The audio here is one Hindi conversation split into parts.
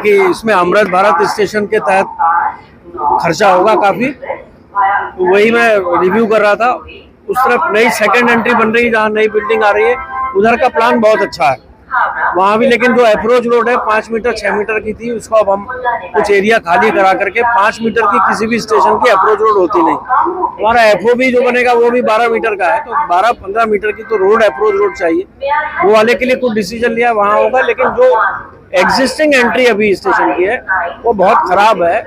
बाकी इसमें अमृत भारत स्टेशन के तहत खर्चा होगा काफी, तो वही मैं रिव्यू कर रहा था। उस तरफ नई सेकंड एंट्री बन रही है जहाँ नई बिल्डिंग आ रही है, उधर का प्लान बहुत अच्छा है वहाँ भी। लेकिन जो अप्रोच रोड है 5 मीटर 6 मीटर की थी, उसको अब हम कुछ एरिया खाली करा करके 5 मीटर की किसी भी स्टेशन की अप्रोच रोड होती नहीं। हमारा एफओबी जो बनेगा वो भी 12 मीटर का है, तो 12-15 मीटर की तो रोड अप्रोच रोड चाहिए, वो वाले के लिए कुछ डिसीजन लिया वहाँ होगा। लेकिन जो एग्जिस्टिंग एंट्री अभी स्टेशन की है वो बहुत खराब है,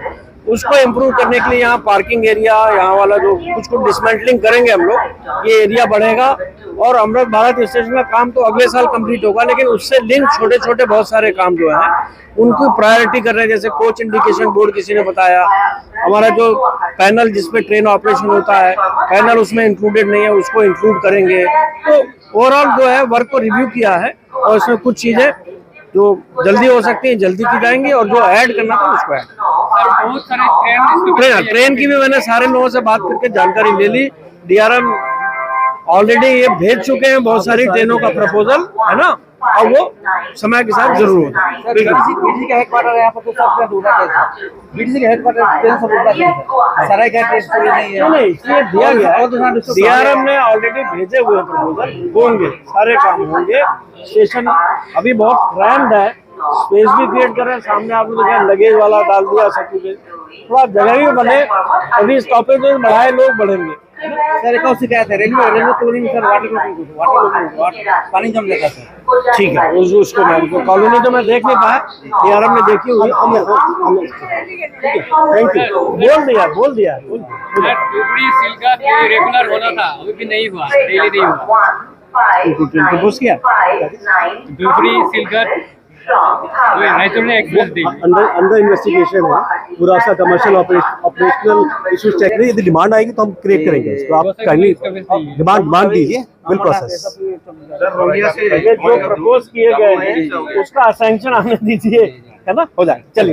उसको इम्प्रूव करने के लिए यहाँ पार्किंग एरिया, यहाँ वाला जो कुछ डिसमेंटलिंग करेंगे हम लोग, ये एरिया बढ़ेगा। और अमृत भारत स्टेशन का काम तो अगले साल कंप्लीट होगा, लेकिन उससे लिंक छोटे छोटे बहुत सारे काम जो हैं उनको प्रायोरिटी कर रहे हैं। जैसे कोच इंडिकेशन बोर्ड किसी ने बताया, हमारा जो पैनल जिसपे ट्रेन ऑपरेशन होता है पैनल उसमें इंक्लूडेड नहीं है, उसको इंक्लूड करेंगे। तो ओवरऑल जो है वर्क को रिव्यू किया है और इसमें कुछ चीजें जो जल्दी हो सकती है जल्दी की जाएंगी और जो ऐड करना था उसको ऐड। बहुत सारे ट्रेन की भी मैंने सारे लोगों से बात करके जानकारी ले ली। डीआरएम ऑलरेडी ये भेज चुके हैं बहुत सारी ट्रेनों का प्रपोजल, है ना, अब वो समय के साथ जरूर होगा। बीडीसी का हेडक्वार्टर है यहाँ पर, तो सब ढूंढा कैसा? बीडीसी का हेडक्वार्टर ट्रेन सब ढूंढा कैसा? सारा क्या ट्रेन पूरी नहीं है? नहीं, इसलिए दिया गया है। डीआरएम ने ऑलरेडी भेजे हुए प्रपोजल होंगे, सारे काम होंगे। स्टेशन अभी बहुत क्रैम्ड है, स्पेस भी क्रिएट कर रहे हैं। सामने आपने देखा लगेज वाला डाल दिया, सब कुछ थोड़ा जगह भी बने, अभी स्टॉपेज में बढ़ाए लोग बढ़ेंगे। सर एक और शिकायत है, रेलवे कॉलोनी में सर वाटर पानी जम जाता है। ठीक है, उसको मैं कॉलोनी तो मैं देख नहीं पाया, डीआरएम ने देखी हुई। थैंक यू, बोल दिया। धुबरी सिलका रेगुलर होना था, अभी भी नहीं हुआ, डेली नहीं हुआ। प्रपोज किया धुबरी सिलका अंडर इन्वेस्टिगेशन है, पूरा सा कमर्शियल ऑपरेशनल इश्यूज चेक करें। यदि डिमांड आएगी तो हम क्रिएट करेंगे इसको। आप काइंडली डिमांड दीजिए, विल प्रोसेस। जो प्रपोज किए गए हैं उसका सैंक्शन आने दीजिए, है ना, हो जाए। चलिए।